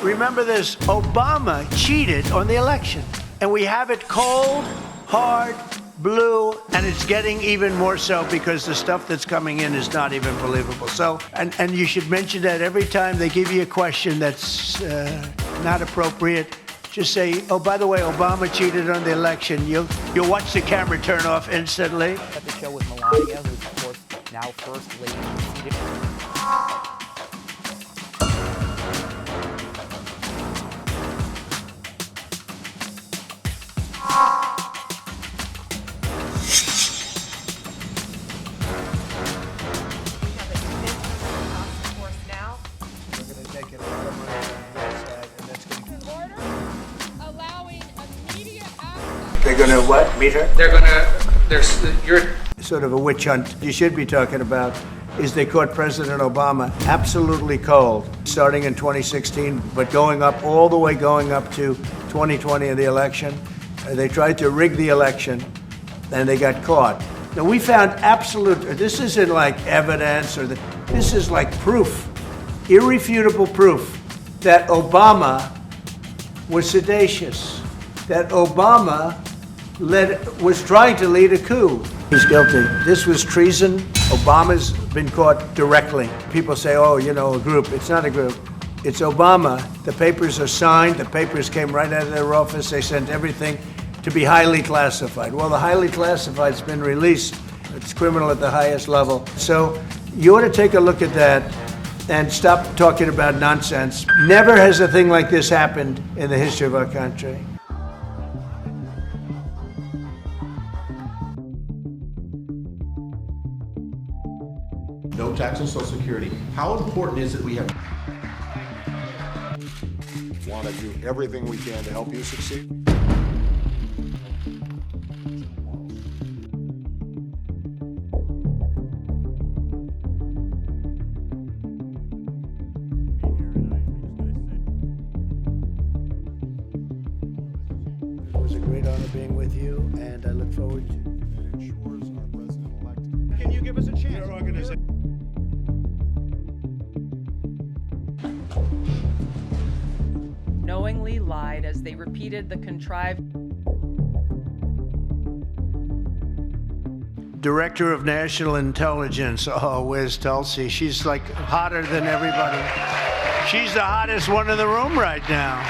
Remember this, Obama cheated on the election. And we have it cold, hard, blue, and it's getting even more so because the stuff that's coming in is not even believable. So, and you should mention that every time they give you a question that's not appropriate. Just say, oh, by the way, Obama cheated on the election. You'll watch the camera turn off instantly. At the show with Melania, who's of course now First Lady. They're going to what? Meet her? You're sort of a witch hunt you should be talking about is they caught President Obama absolutely cold, starting in 2016, but going up all the way going up to 2020 in the election. They tried to rig the election, and they got caught. Now, we found this isn't like evidence, this is like proof, irrefutable proof that Obama was seditious, that Obama was trying to lead a coup. He's guilty. This was treason. Obama's been caught directly. People say, oh, a group. It's not a group. It's Obama. The papers are signed. The papers came right out of their office. They sent everything to be highly classified. Well, the highly classified's been released. It's criminal at the highest level. So you ought to take a look at that and stop talking about nonsense. Never has a thing like this happened in the history of our country. No tax on Social Security. How important is it we have? Want to do everything we can to help you succeed. It was a great honor being with you, and I look forward to That ensures our president-elect. Can you give us a chance? your organization. Knowingly lied as they repeated the contrived. Director of National Intelligence. Oh, where's Tulsi? She's like hotter than everybody. She's the hottest one in the room right now.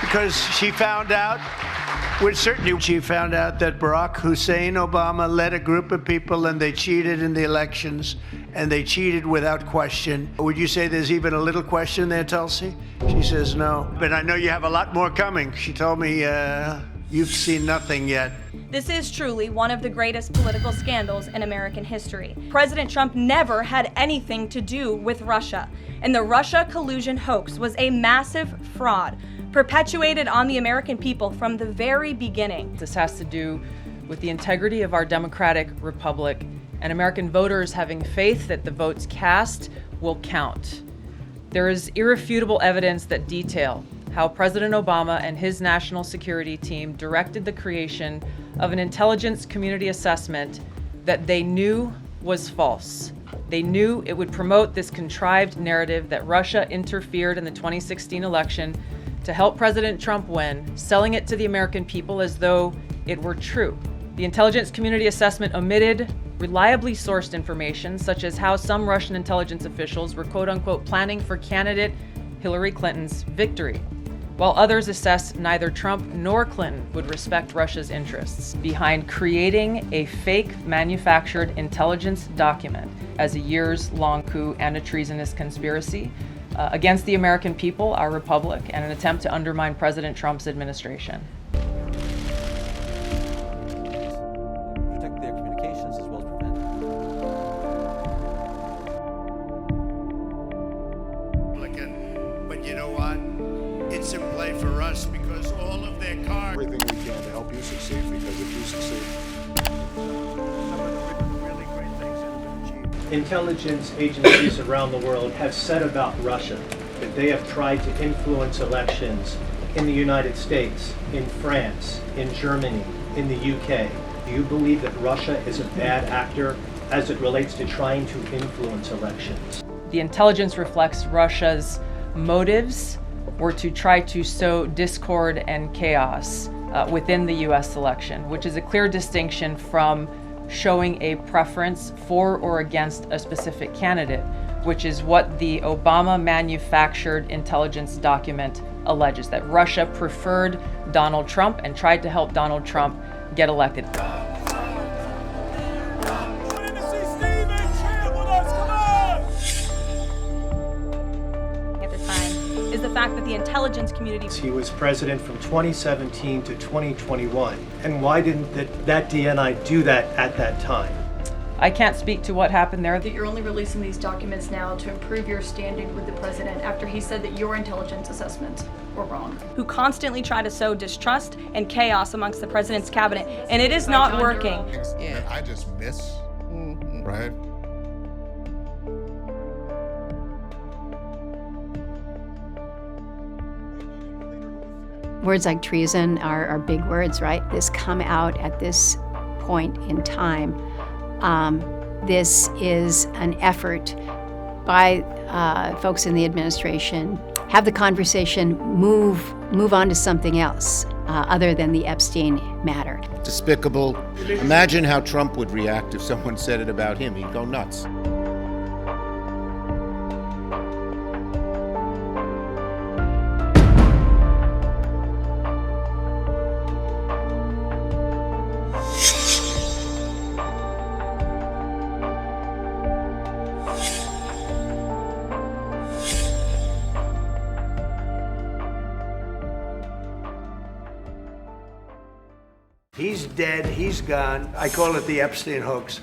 Because she found out, with certainty, she found out that Barack Hussein Obama led a group of people and they cheated in the elections, and they cheated without question. Would you say there's even a little question there, Tulsi? She says no. But I know you have a lot more coming. She told me you've seen nothing yet. This is truly one of the greatest political scandals in American history. President Trump never had anything to do with Russia, and the Russia collusion hoax was a massive fraud perpetuated on the American people from the very beginning. This has to do with the integrity of our democratic republic and American voters having faith that the votes cast will count. There is irrefutable evidence that detail how President Obama and his national security team directed the creation of an intelligence community assessment that they knew was false. They knew it would promote this contrived narrative that Russia interfered in the 2016 election to help President Trump win, selling it to the American people as though it were true. The intelligence community assessment omitted reliably sourced information, such as how some Russian intelligence officials were quote-unquote planning for candidate Hillary Clinton's victory, while others assessed neither Trump nor Clinton would respect Russia's interests behind creating a fake manufactured intelligence document as a years-long coup and a treasonous conspiracy against the American people, our republic, and an attempt to undermine President Trump's administration. Protect their communications as well as prevent. But you know what? It's in play for us because all of their cards. Everything we can to help you succeed, because if you succeed, Some of the really great things that have been achieved. Intelligence agencies around the world have said about Russia that they have tried to influence elections in the United States, in France, in Germany, in the UK. Do you believe that Russia is a bad actor as it relates to trying to influence elections? The intelligence reflects Russia's motives were to try to sow discord and chaos within the U.S. election, which is a clear distinction from showing a preference for or against a specific candidate, which is what the Obama manufactured intelligence document alleges, that Russia preferred Donald Trump and tried to help Donald Trump get elected. At the time is the fact that the intelligence community. He was president from 2017 to 2021. And why didn't that DNI do that at that time? I can't speak to what happened there. That you're only releasing these documents now to improve your standing with the president after he said that your intelligence assessments were wrong. Who constantly try to sow distrust and chaos amongst the president's cabinet, and it is not working. That I just miss, right? Words like treason are big words, right? This come out at this point in time. This is an effort by folks in the administration, have the conversation, move on to something else other than the Epstein matter. Despicable. Imagine how Trump would react if someone said it about him. He'd go nuts. He's dead, he's gone. I call it the Epstein hoax.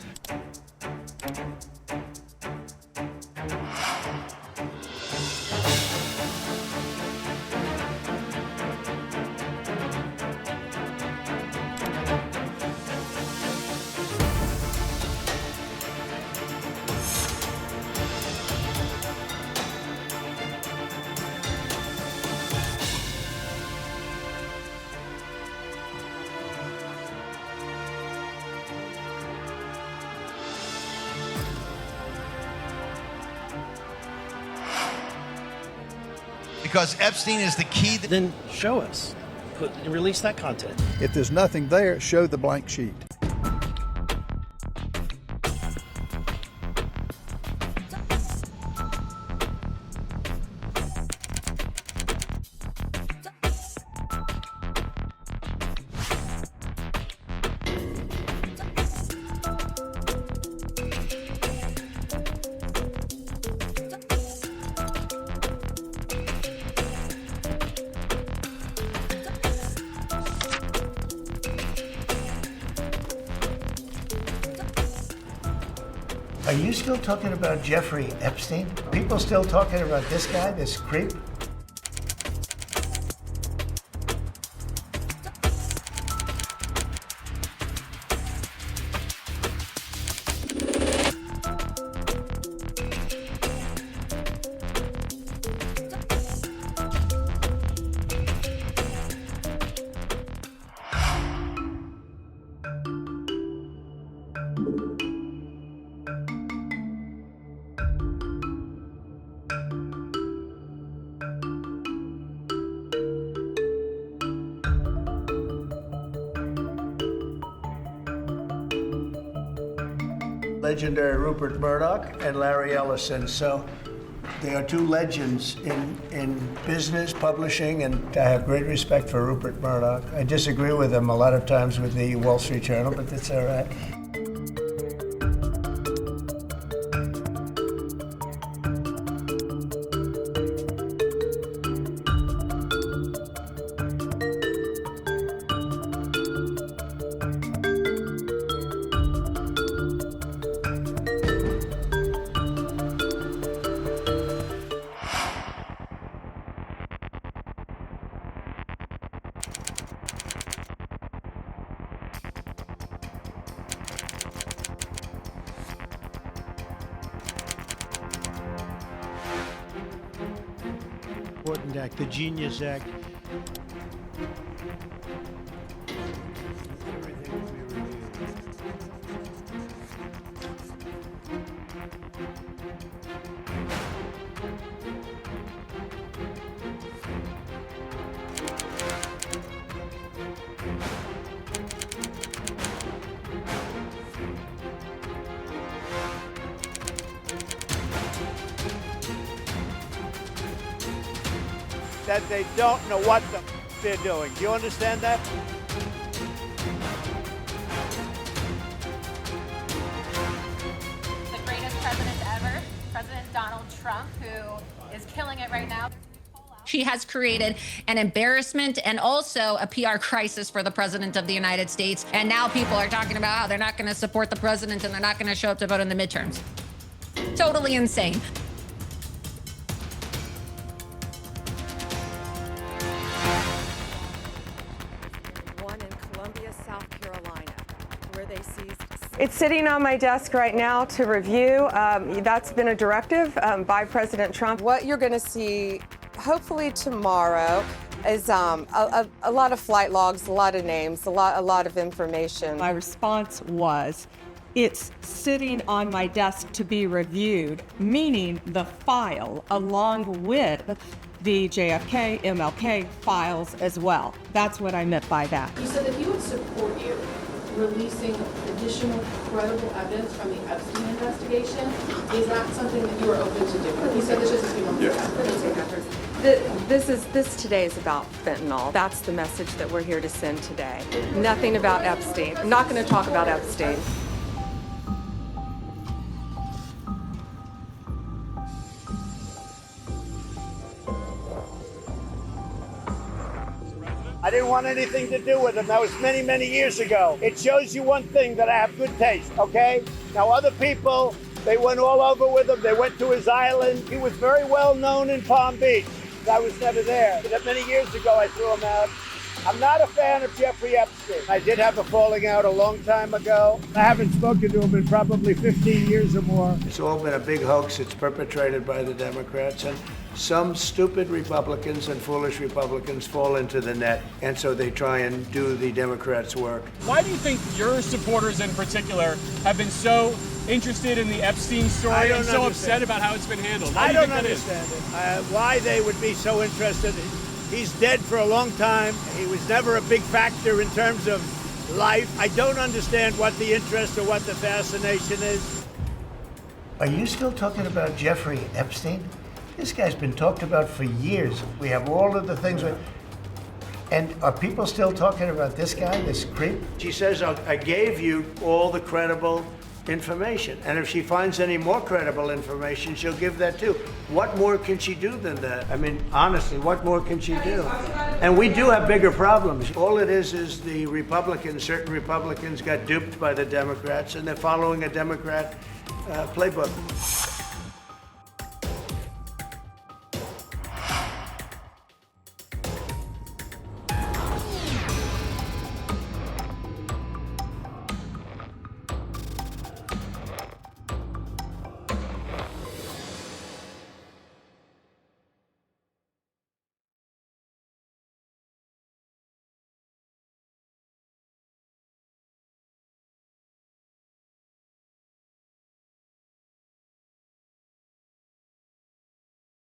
Because Epstein is the key. Then show us. Release that content. If there's nothing there, show the blank sheet. Are you still talking about Jeffrey Epstein? People still talking about this guy, this creep? Legendary Rupert Murdoch and Larry Ellison. So they are two legends in business, publishing, and I have great respect for Rupert Murdoch. I disagree with him a lot of times with the Wall Street Journal, but that's all right. Important Act, the Genius Act. that they don't know what they're doing. Do you understand that? The greatest president ever, President Donald Trump, who is killing it right now. She has created an embarrassment and also a PR crisis for the President of the United States. And now people are talking about how they're not going to support the president and they're not going to show up to vote in the midterms. Totally insane. One in Columbia, South Carolina, where they seized. It's sitting on my desk right now to review. That's been a directive by President Trump. What you're going to see hopefully tomorrow is a lot of flight logs, a lot of names, a lot of information. My response was, it's sitting on my desk to be reviewed, meaning the file along with the JFK, MLK files as well. That's what I meant by that. You said that he would support you releasing additional credible evidence from the Epstein investigation. Is that something that you are open to doing? He said this just a few months ago. This today is about fentanyl. That's the message that we're here to send today. Nothing about Epstein. I'm not going to talk about Epstein. I didn't want anything to do with him. That was many, many years ago. It shows you one thing, that I have good taste, okay? Now, other people, they went all over with him. They went to his island. He was very well known in Palm Beach. I was never there. But many years ago, I threw him out. I'm not a fan of Jeffrey Epstein. I did have a falling out a long time ago. I haven't spoken to him in probably 15 years or more. It's all been a big hoax. It's perpetrated by the Democrats. And some stupid Republicans and foolish Republicans fall into the net. And so they try and do the Democrats' work. Why do you think your supporters in particular have been so interested in the Epstein story and so upset about how it's been handled? I don't understand it. Why they would be so interested. He's dead for a long time. He was never a big factor in terms of life. I don't understand what the interest or what the fascination is. Are you still talking about Jeffrey Epstein? This guy's been talked about for years. We have all of the things. And are people still talking about this guy, this creep? She says, I gave you all the credible information. And if she finds any more credible information, she'll give that too. What more can she do than that? I mean, honestly, what more can she do? And we do have bigger problems. All it is the Republicans, certain Republicans got duped by the Democrats, and they're following a Democrat playbook.